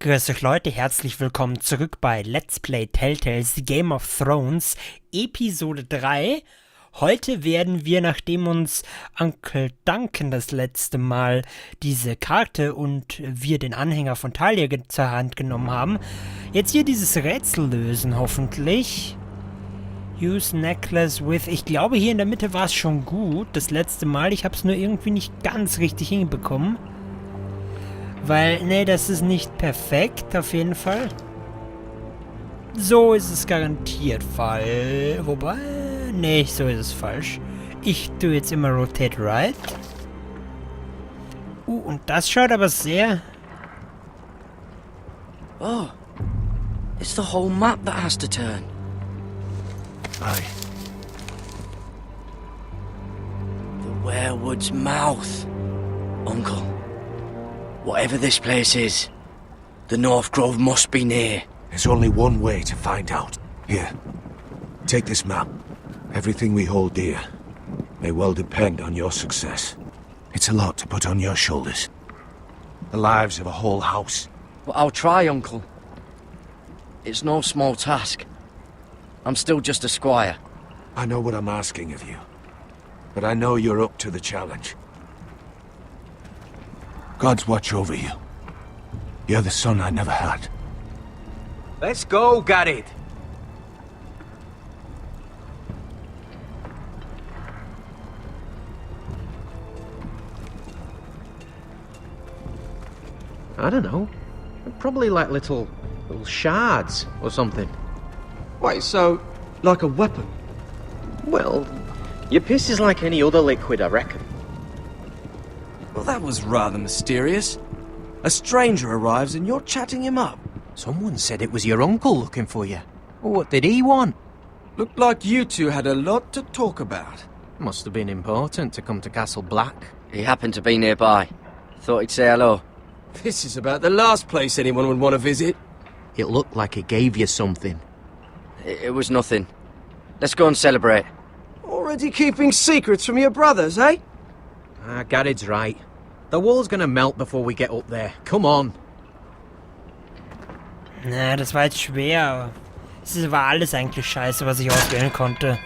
Grüß euch Leute, herzlich willkommen zurück bei Let's Play Telltales Game of Thrones Episode 3. Heute werden wir, nachdem uns Onkel Duncan das letzte Mal diese Karte und wir den Anhänger von Talia zur Hand genommen haben, jetzt hier dieses Rätsel lösen, hoffentlich. Use Necklace with... Ich glaube, hier in der Mitte war es schon gut, das letzte Mal. Ich habe es nur irgendwie nicht ganz richtig hinbekommen. Weil, nee, das ist nicht perfekt, auf jeden Fall. So ist es garantiert falsch. Wobei, nee, so ist es falsch. Ich tue jetzt immer Rotate Right. Und das schaut aber sehr... Oh, it's the whole map that has to turn. Aye. The Werewood's mouth. Uncle, whatever this place is, the North Grove must be near. There's only one way to find out. Here, take this map. Everything we hold dear may well depend on your success. It's a lot to put on your shoulders. The lives of a whole house. But I'll try, Uncle. It's no small task. I'm still just a squire. I know what I'm asking of you, but I know you're up to the challenge. God's watch over you. You're the son I never had. Let's go, Garrett. I don't know. Probably like little shards or something. Wait, so, like a weapon? Well, your piss is like any other liquid, I reckon. Well, that was rather mysterious. A stranger arrives and you're chatting him up. Someone said it was your uncle looking for you. What did he want? Looked like you two had a lot to talk about. Must have been important to come to Castle Black. He happened to be nearby. Thought he'd say hello. This is about the last place anyone would want to visit. It looked like he gave you something. It was nothing. Let's go and celebrate. Already keeping secrets from your brothers, eh? Garrett's right. The wall's gonna melt before we get up there. Come on. Na, das war jetzt schwer, aber es war alles eigentlich scheiße, was ich auswählen konnte.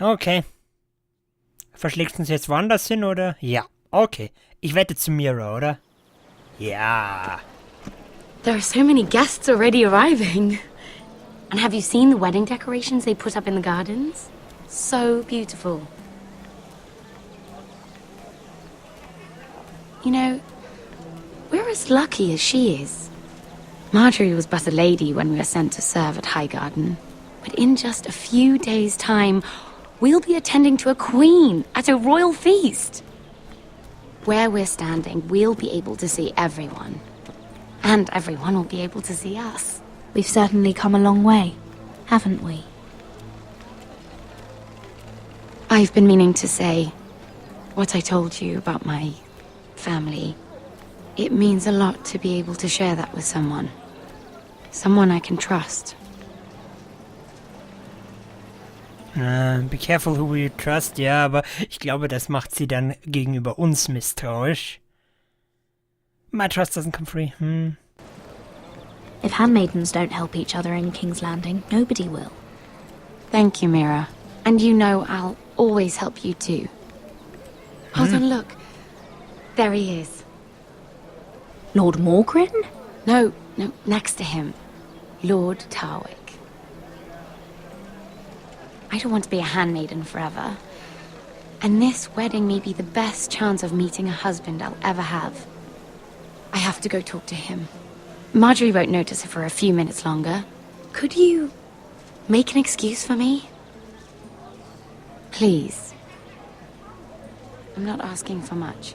Okay. Verschlägst du uns jetzt woanders hin, oder? Ja. Okay. Ich wette zu Mira, oder? Ja. There are so many guests already arriving. And have you seen the wedding decorations they put up in the gardens? So beautiful. You know, we're as lucky as she is. Margaery was but a lady when we were sent to serve at Highgarden. But in just a few days' time, we'll be attending to a queen at a royal feast. Where we're standing, we'll be able to see everyone. And everyone will be able to see us. We've certainly come a long way, haven't we? I've been meaning to say what I told you about my family. It means a lot to be able to share that with someone. Someone I can trust. Be careful who you trust, ja, aber ich glaube, das macht sie dann gegenüber uns misstrauisch. My trust doesn't come free. If handmaidens don't help each other in King's Landing, nobody will. Thank you, Mira. And you know I'll always help you too. Hold on, look. There he is. Lord Morgrin? No, next to him. Lord Tarwick. I don't want to be a handmaiden forever. And this wedding may be the best chance of meeting a husband I'll ever have. I have to go talk to him. Margaery won't notice it for a few minutes longer. Could you make an excuse for me? Please. I'm not asking for much.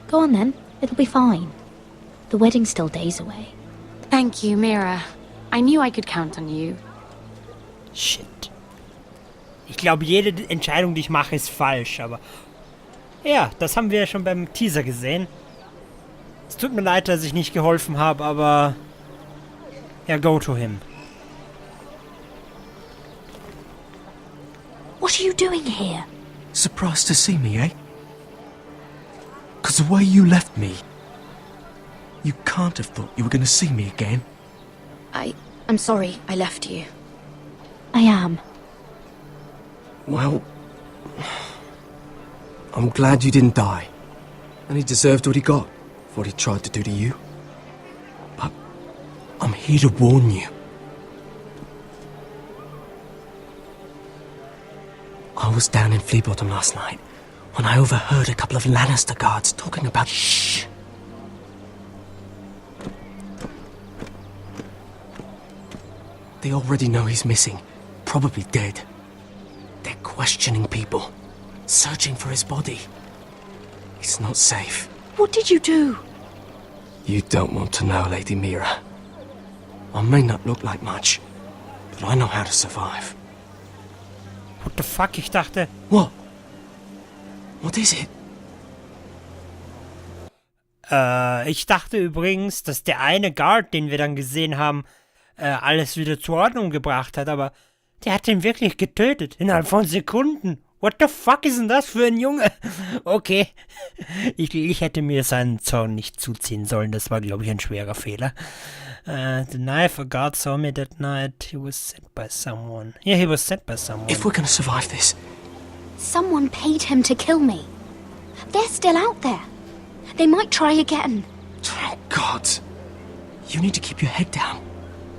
Go on then, it'll be fine. The wedding's still days away. Thank you, Mira. I knew I could count on you. Shit. Ich glaube, jede Entscheidung, die ich mache, ist falsch, aber... Ja, das haben wir ja schon beim Teaser gesehen. Es tut mir leid, dass ich nicht geholfen habe, aber... Ja, go to him. What's What are you doing here? Surprised to see me, eh? 'Cause the way you left me, you can't have thought you were going to see me again. I'm sorry I left you. I am. Well, I'm glad you didn't die. And he deserved what he got for what he tried to do to you. But I'm here to warn you. I was down in Flea Bottom last night when I overheard a couple of Lannister guards talking about... Shh! They already know he's missing, probably dead. They're questioning people, searching for his body. It's not safe. What did you do? You don't want to know, Lady Mira. I may not look like much, but I know how to survive. What the fuck, ich dachte... What? What is it? Ich dachte übrigens, dass der eine Guard, den wir dann gesehen haben, alles wieder zur Ordnung gebracht hat, aber der hat den wirklich getötet, innerhalb von Sekunden. What the fuck ist denn das für ein Junge? Okay, ich hätte mir seinen Zorn nicht zuziehen sollen, das war, glaube ich, ein schwerer Fehler. The knife a guard saw me that night, he was sent by someone. Yeah, he was sent by someone. If we're gonna survive this... Someone paid him to kill me. They're still out there. They might try again. Oh, God. You need to keep your head down.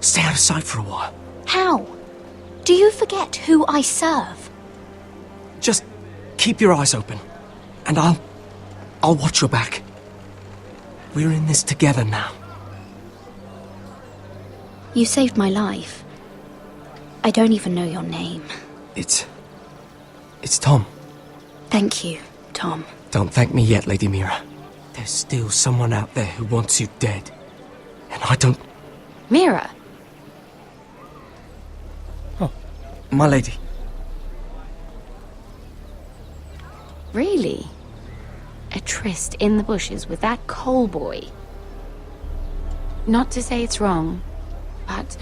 Stay out of sight for a while. How? Do you forget who I serve? Just keep your eyes open. And I'll watch your back. We're in this together now. You saved my life. I don't even know your name. It's Tom. Thank you, Tom. Don't thank me yet, Lady Mira. There's still someone out there who wants you dead. And I don't... Mira? Oh, my lady. Really? A tryst in the bushes with that coal boy? Not to say it's wrong, but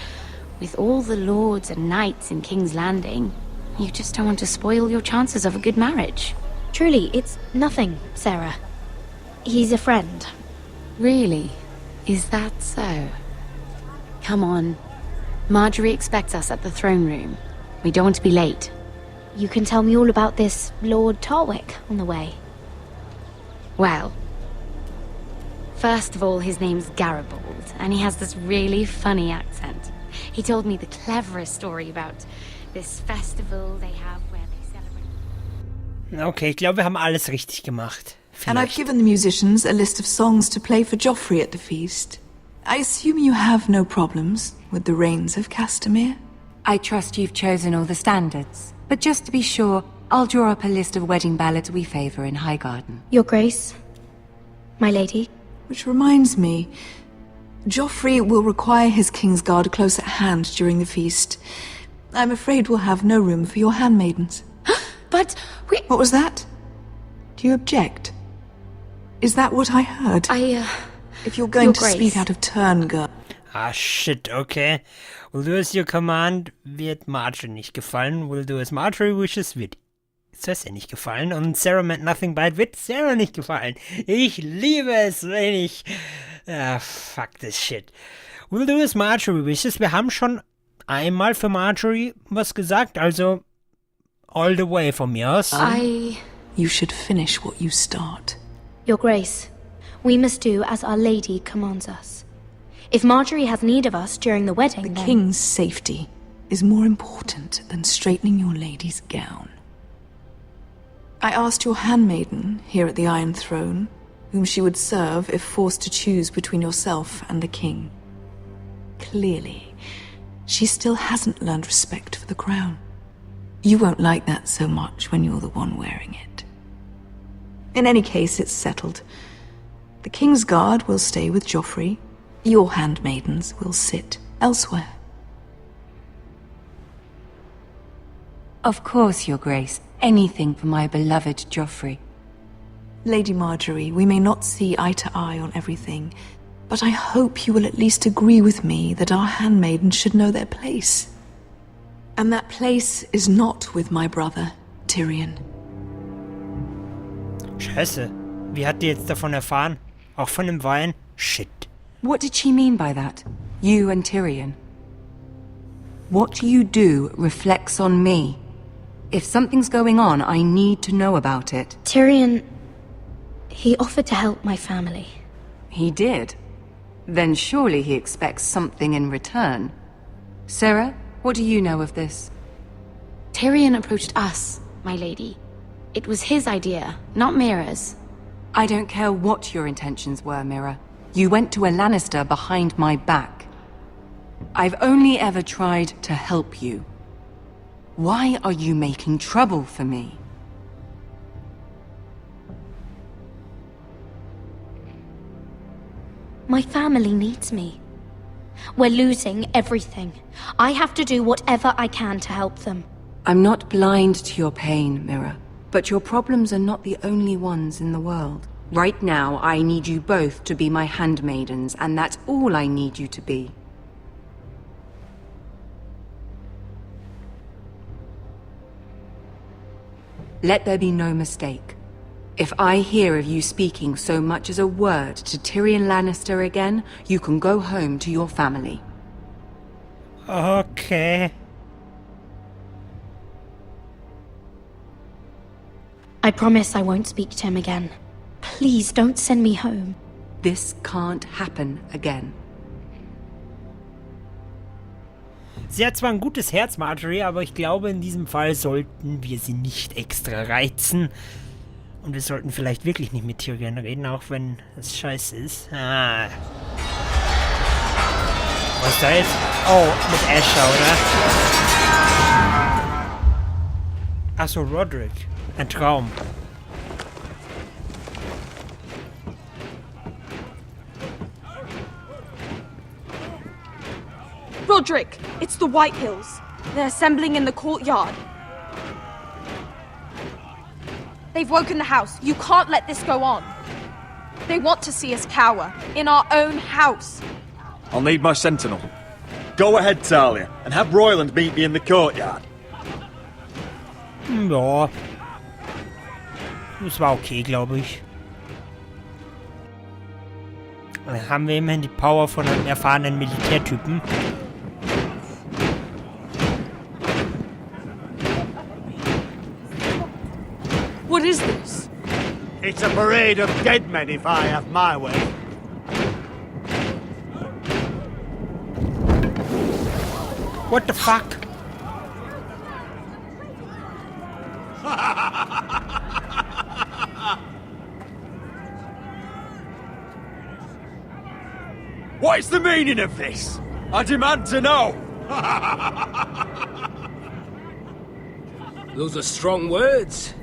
with all the lords and knights in King's Landing, you just don't want to spoil your chances of a good marriage. Truly, it's nothing, Sarah. He's a friend. Really? Is that so? Come on. Margaery expects us at the throne room. We don't want to be late. You can tell me all about this Lord Tarwick on the way. Well, first of all, his name's Garibald, and he has this really funny accent. He told me the cleverest story about this festival they have where they celebrate... Okay, ich glaube, wir haben alles richtig gemacht. And I've given the musicians a list of songs to play for Joffrey at the feast. I assume you have no problems with the Rains of Castamere? I trust you've chosen all the standards. But just to be sure, I'll draw up a list of wedding ballads we favour in Highgarden. Your Grace, my lady. Which reminds me, Joffrey will require his Kingsguard close at hand during the feast. I'm afraid we'll have no room for your handmaidens. But we... What was that? Do you object? Is that what I heard? If you're going to speak out of turn, girl. Ah, shit, okay. Will do as your command wird Marjorie nicht gefallen. Will do as Marjorie wishes wird Cersei nicht gefallen. Und Sarah meant nothing by it wird Sarah nicht gefallen. Ich liebe es, wenn ich... fuck this shit. Will do as Marjorie wishes. Wir haben schon einmal für Marjorie was gesagt, also all the way von mir aus. You should finish what you start. Your Grace, we must do as our lady commands us. If Margaery has need of us during the wedding, The king's safety is more important than straightening your lady's gown. I asked your handmaiden here at the Iron Throne whom she would serve if forced to choose between yourself and the king. Clearly, she still hasn't learned respect for the crown. You won't like that so much when you're the one wearing it. In any case, it's settled. The King's Guard will stay with Joffrey. Your handmaidens will sit elsewhere. Of course, Your Grace. Anything for my beloved Joffrey. Lady Margaery, we may not see eye to eye on everything, but I hope you will at least agree with me that our handmaidens should know their place. And that place is not with my brother, Tyrion. Scheiße. Wie hat die jetzt davon erfahren? Auch von dem Wein? Shit. What did she mean by that? You and Tyrion? What you do reflects on me. If something's going on, I need to know about it. Tyrion, he offered to help my family. He did? Then surely he expects something in return. Sarah, what do you know of this? Tyrion approached us, my lady. It was his idea, not Mira's. I don't care what your intentions were, Mira. You went to a Lannister behind my back. I've only ever tried to help you. Why are you making trouble for me? My family needs me. We're losing everything. I have to do whatever I can to help them. I'm not blind to your pain, Mira. But your problems are not the only ones in the world. Right now, I need you both to be my handmaidens, and that's all I need you to be. Let there be no mistake. If I hear of you speaking so much as a word to Tyrion Lannister again, you can go home to your family. Okay. I promise I won't speak to him again. Please don't send me home. This can't happen again. Sie hat zwar ein gutes Herz, Margaery, aber ich glaube, in diesem Fall sollten wir sie nicht extra reizen. Und wir sollten vielleicht wirklich nicht mit Tyrion reden, auch wenn es scheiße ist. Ah. Was ist da jetzt? Oh, mit Asher, oder? Achso, Rodrik. Ein Traum. Rodrik, it's the Whitehills. They're assembling in the courtyard. They've woken the house. You can't let this go on. They want to see us cower in our own house. I'll need my sentinel. Go ahead, Talia, and have Royland meet me in the courtyard. Ja. Das war okay, glaube ich. Dann haben wir immerhin die Power von einem erfahrenen Militärtypen. What is this? It's a parade of dead men if I have my way. What the fuck? What is the meaning of this? I demand to know! Those are strong words.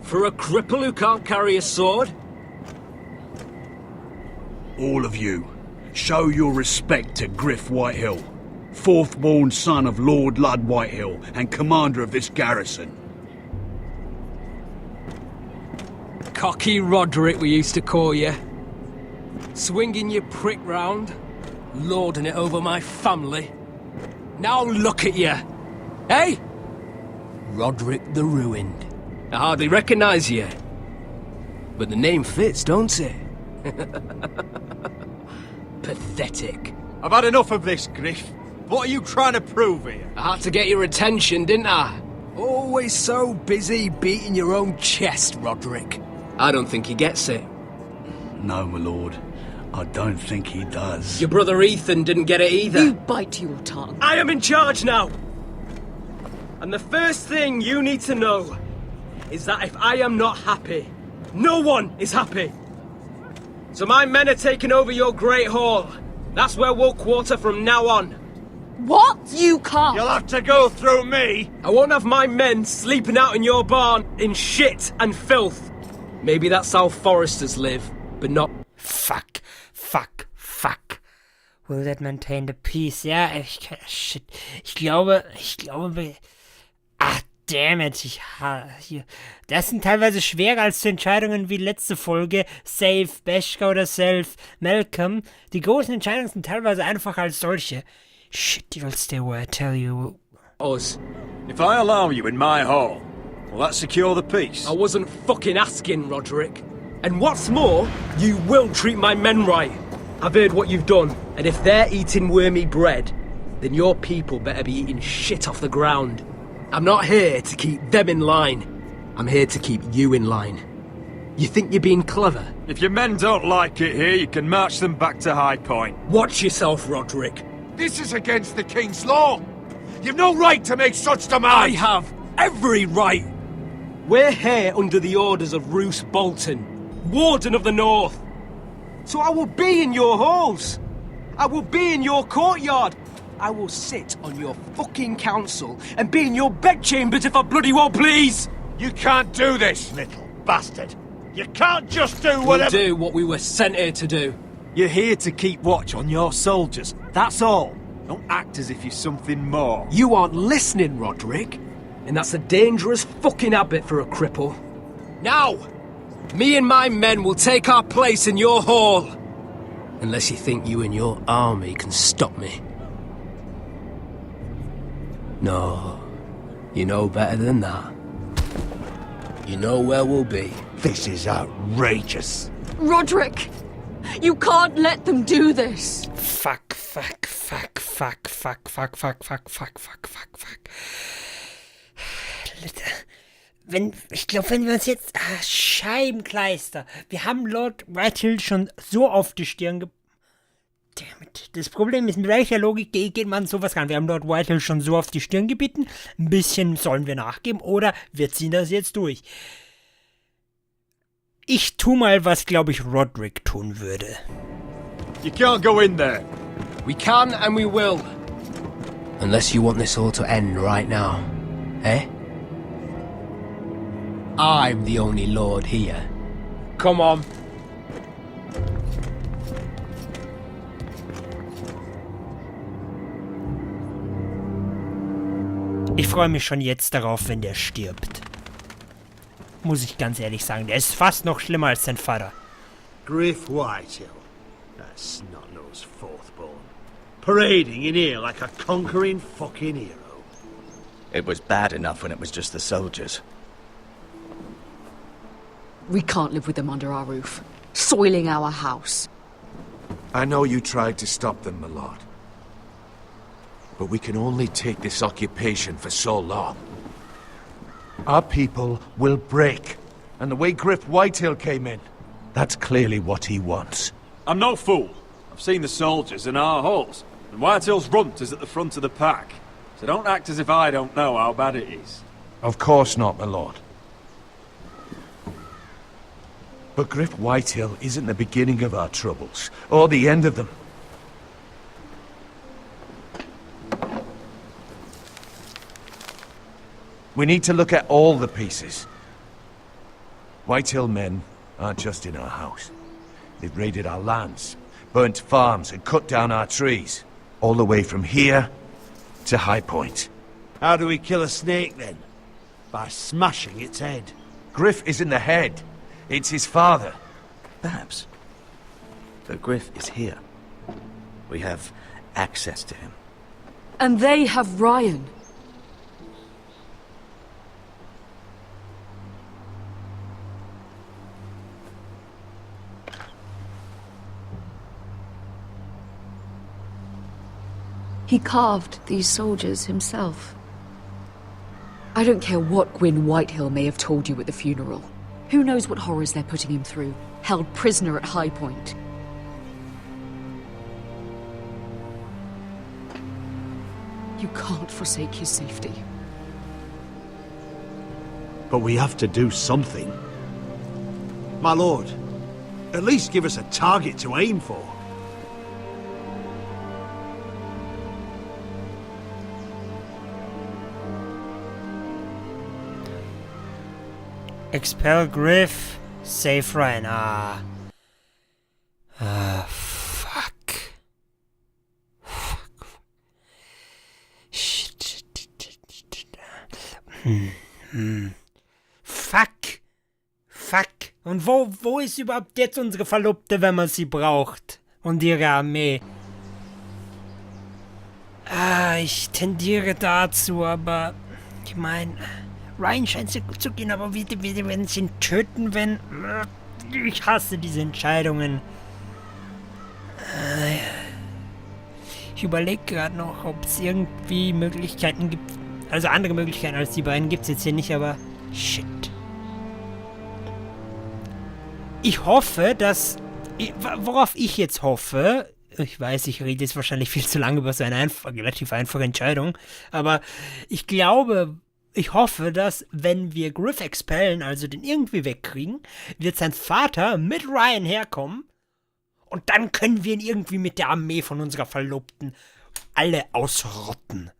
For a cripple who can't carry a sword? All of you, show your respect to Griff Whitehill, fourth-born son of Lord Ludd Whitehill and commander of this garrison. Cocky Rodrik, we used to call you. Swinging your prick round, lording it over my family. Now look at you. Hey? Rodrik the Ruined. I hardly recognise you. But the name fits, don't it? Pathetic. I've had enough of this, Griff. What are you trying to prove here? I had to get your attention, didn't I? Always so busy beating your own chest, Rodrik. I don't think he gets it. No, my lord. I don't think he does. Your brother Ethan didn't get it either. You bite your tongue. I am in charge now! And the first thing you need to know is that if I am not happy, no one is happy. So my men are taking over your Great Hall. That's where we'll quarter from now on. What? You can't. You'll have to go through me. I won't have my men sleeping out in your barn in shit and filth. Maybe that's how foresters live, but not... Fuck. Will that maintain the peace? Ja, shit. Ich glaube... Damn it, hier. Das sind teilweise schwerer als so Entscheidungen wie letzte Folge, Save Beshka oder Save Malcolm. Die großen Entscheidungen sind teilweise einfacher als solche. Shit, you'll stay where I tell you. Us. If I allow you in my hall, Will that secure the peace? I wasn't fucking asking, Rodrik. And what's more, you will treat my men right. I've heard what you've done, and if they're eating wormy bread, then your people better be eating shit off the ground. I'm not here to keep them in line. I'm here to keep you in line. You think you're being clever? If your men don't like it here, you can march them back to High Point. Watch yourself, Rodrik. This is against the King's law. You've no right to make such demands. I have every right. We're here under the orders of Roose Bolton, Warden of the North. So I will be in your halls. I will be in your courtyard. I will sit on your fucking council and be in your bedchambers if I bloody well please. You can't do this, little bastard. You can't just do whatever... We'll do what we were sent here to do. You're here to keep watch on your soldiers. That's all. Don't act as if you're something more. You aren't listening, Rodrik. And that's a dangerous fucking habit for a cripple. Now, me and my men will take our place in your hall. Unless you think you and your army can stop me. No, you know better than that. You know where we'll be. This is outrageous. Rodrik, you can't let them do this. Fuck. Ich glaube, wenn wir uns jetzt... Scheibenkleister. Wir haben Lord Whitehill schon so auf die Stirn Dammit. Das Problem ist, mit welcher Logik geht man sowas ran? Wir haben Lord Whitehill schon so auf die Stirn gebeten. Ein bisschen sollen wir nachgeben oder wir ziehen das jetzt durch. Ich tu mal, was, glaube ich, Rodrik tun würde. You can't go in there. We can and we will. Unless you want this all to end right now. Eh? I'm the only lord here. Come on. Ich freue mich schon jetzt darauf, wenn der stirbt. Muss ich ganz ehrlich sagen, der ist fast noch schlimmer als sein Vater. Griff Whitehill, that snot-nosed fourthborn, parading in here like a conquering fucking hero. It was bad enough when it was just the soldiers. We can't live with them under our roof, soiling our house. I know you tried to stop them, my lord. But we can only take this occupation for so long. Our people will break. And the way Griff Whitehill came in, that's clearly what he wants. I'm no fool. I've seen the soldiers in our halls, and Whitehill's runt is at the front of the pack. So don't act as if I don't know how bad it is. Of course not, my lord. But Griff Whitehill isn't the beginning of our troubles, or the end of them. We need to look at all the pieces. Whitehill men aren't just in our house. They've raided our lands, burnt farms, and cut down our trees. All the way from here to High Point. How do we kill a snake, then? By smashing its head. Griff isn't the head. It's his father. Perhaps. But Griff is here. We have access to him. And they have Ryan. He carved these soldiers himself. I don't care what Gwyn Whitehill may have told you at the funeral. Who knows what horrors they're putting him through, held prisoner at High Point. You can't forsake his safety. But we have to do something. My lord, at least give us a target to aim for. Expel Griff, save Ryan. Fuck. Fuck. Und wo ist überhaupt jetzt unsere Verlobte, wenn man sie braucht? Und ihre Armee? Ich tendiere dazu, aber ich meine... Ryan scheint es gut zu gehen, aber wir werden ihn töten, wenn... Ich hasse diese Entscheidungen. Ich überlege gerade noch, ob es irgendwie Möglichkeiten gibt. Also andere Möglichkeiten als die beiden gibt es jetzt hier nicht, aber... Shit. Ich hoffe, dass... Worauf ich jetzt hoffe... Ich weiß, ich rede jetzt wahrscheinlich viel zu lange über so eine relativ einfache Entscheidung, aber ich glaube, ich hoffe, dass, wenn wir Griff expellen, also den irgendwie wegkriegen, wird sein Vater mit Ryan herkommen und dann können wir ihn irgendwie mit der Armee von unserer Verlobten alle ausrotten.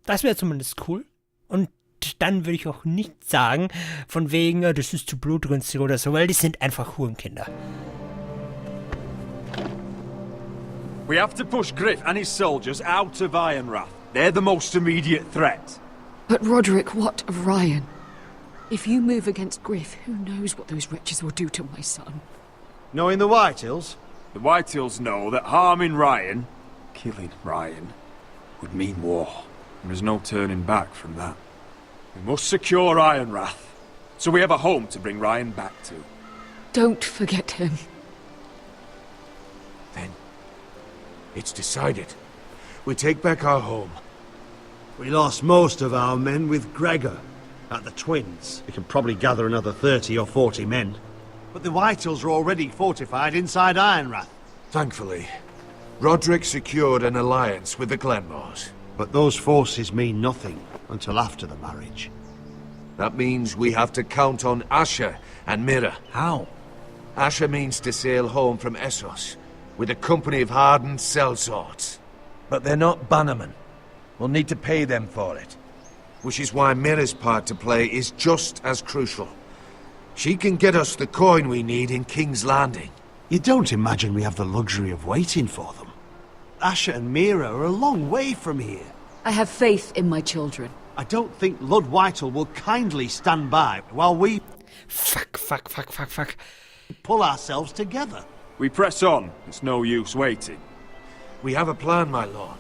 Das wäre zumindest cool. Und dann würde ich auch nicht sagen, von wegen, das ist zu blutrünstig oder so, weil die sind einfach Hurenkinder. We have to push Griff and his soldiers out of Ironrath. They're the most immediate threat. But Rodrik, what of Ryan? If you move against Griff, who knows what those wretches will do to my son? Knowing the Whitehills? The Whitehills know that harming Ryan, killing Ryan, would mean war. There is no turning back from that. We must secure Ironrath, so we have a home to bring Ryan back to. Don't forget him. Then, it's decided. We take back our home. We lost most of our men with Gregor at the Twins. We can probably gather another 30 or 40 men. But the Whitehills are already fortified inside Ironrath. Thankfully, Rodrik secured an alliance with the Glenmores. But those forces mean nothing until after the marriage. That means we have to count on Asher and Mira. How? Asher means to sail home from Essos with a company of hardened sellswords. But they're not bannermen. We'll need to pay them for it. Which is why Mira's part to play is just as crucial. She can get us the coin we need in King's Landing. You don't imagine we have the luxury of waiting for them? Asher and Mira are a long way from here. I have faith in my children. I don't think Lord Whitehall will kindly stand by while we... Fuck. Pull ourselves together. We press on. It's no use waiting. We have a plan, my lord.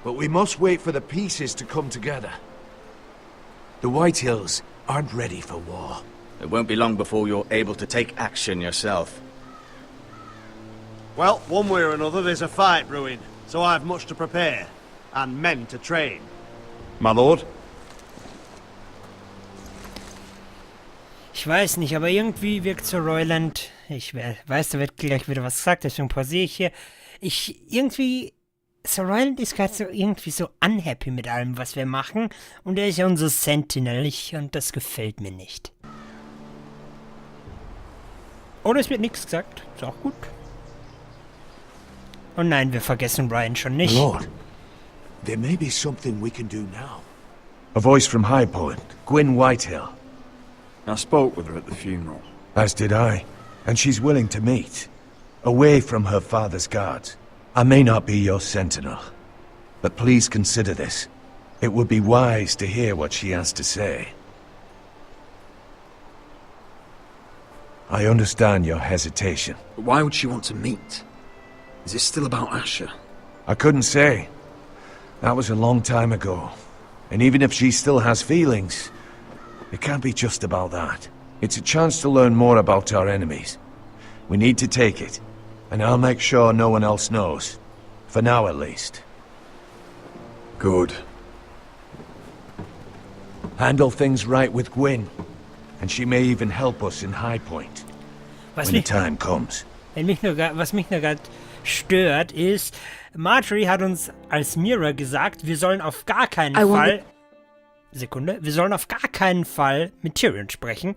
But we must wait for the pieces to come together. The Whitehills aren't ready for war. It won't be long before you're able to take action yourself. Well, one way or another there's a fight brewing, so I've much to prepare. And men to train. My lord? Ich weiß nicht, aber irgendwie wirkt so Royland... Ich weiß, da wird gleich wieder was gesagt, deswegen pausiere ich hier. So Royland ist gerade so irgendwie so unhappy mit allem, was wir machen. Und er ist ja unser Sentinel, und das gefällt mir nicht. Oder es wird nichts gesagt, ist auch gut. Oh nein, wir vergessen Ryan schon nicht. Lord, there may be something we can do now. A voice from High Point, Gwyn Whitehill. I spoke with her at the funeral. As did I. And she's willing to meet. Away from her father's guards. I may not be your sentinel, but please consider this. It would be wise to hear what she has to say. I understand your hesitation. But why would she want to meet? Is this still about Asher? I couldn't say. That was a long time ago. And even if she still has feelings, it can't be just about that. It's a chance to learn more about our enemies. We need to take it, and I'll make sure no one else knows. For now, at least. Good. Handle things right with Gwyn, and she may even help us in High Point. When the time comes. Was mich nur gerade stört, ist, Margaery hat uns als Mira gesagt, wir sollen auf gar keinen Fall... wir sollen auf gar keinen Fall mit Tyrion sprechen.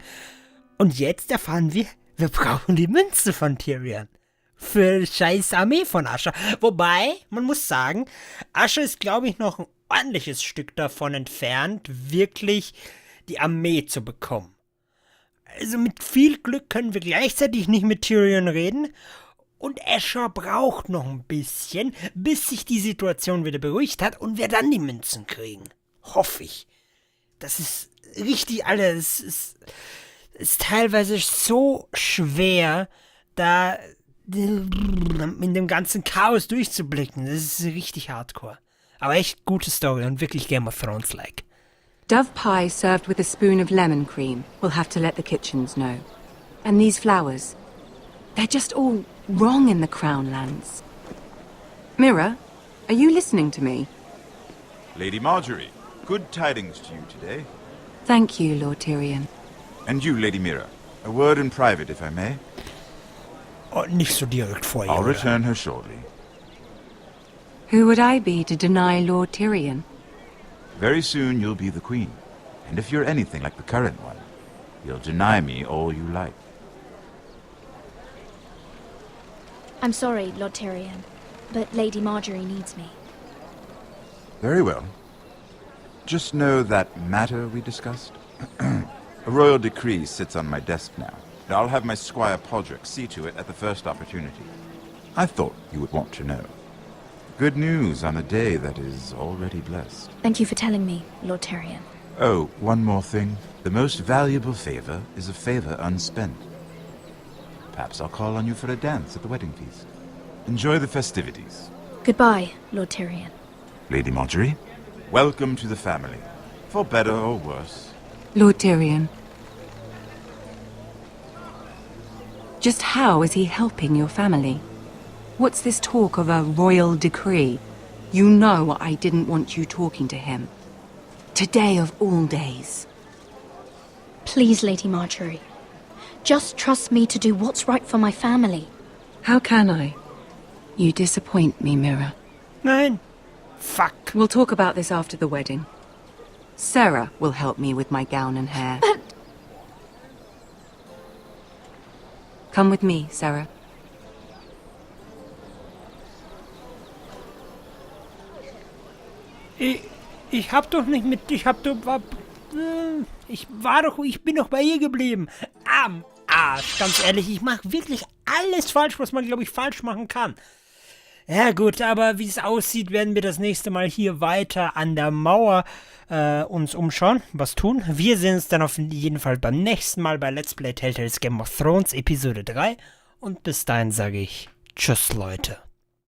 Und jetzt erfahren wir brauchen die Münze von Tyrion. Für scheiß Armee von Asher. Wobei, man muss sagen, Asher ist, glaube ich, noch ein ordentliches Stück davon entfernt, wirklich die Armee zu bekommen. Also mit viel Glück können wir gleichzeitig nicht mit Tyrion reden. Und Asher braucht noch ein bisschen, bis sich die Situation wieder beruhigt hat und wir dann die Münzen kriegen. Hoffe ich. Das ist richtig, Alter, es ist teilweise so schwer, da in dem ganzen Chaos durchzublicken. Das ist richtig hardcore. Aber echt gute Story und wirklich Game of Thrones-like. Dove pie served with a spoon of lemon cream. We'll have to let the kitchens know. And these flowers, they're just all wrong in the Crown lands. Mira, are you listening to me? Lady Margaery, good tidings to you today. Thank you, Lord Tyrion. And you, Lady Mira. A word in private, if I may. Oh, nicht so direkt vor ihr, I'll oder? return her shortly. Who would I be to deny Lord Tyrion? Very soon you'll be the queen. And if you're anything like the current one, you'll deny me all you like. I'm sorry, Lord Tyrion, but Lady Margaery needs me. Very well. Just know that matter we discussed? A royal decree sits on my desk now. And I'll have my squire Podrick see to it at the first opportunity. I thought you would want to know. Good news on a day that is already blessed. Thank you for telling me, Lord Tyrion. Oh, one more thing. The most valuable favor is a favor unspent. Perhaps I'll call on you for a dance at the wedding feast. Enjoy the festivities. Goodbye, Lord Tyrion. Lady Margaery, welcome to the family. For better or worse. Lord Tyrion. Just how is he helping your family? What's this talk of a royal decree? You know I didn't want you talking to him. Today of all days. Please, Lady Margaery. Just trust me to do what's right for my family. How can I? You disappoint me, Mira. Nein. Fuck. We'll talk about this after the wedding. Sarah will help me with my gown and hair. But... Come with me, Sarah. Ich hab doch nicht mit... Ich bin doch bei ihr geblieben. Am Arsch. Ganz ehrlich, ich mache wirklich alles falsch, was man, glaube ich, falsch machen kann. Ja gut, aber wie es aussieht, werden wir das nächste Mal hier weiter an der Mauer uns umschauen, was tun. Wir sehen uns dann auf jeden Fall beim nächsten Mal bei Let's Play Telltales Game of Thrones Episode 3. Und bis dahin sage ich Tschüss, Leute.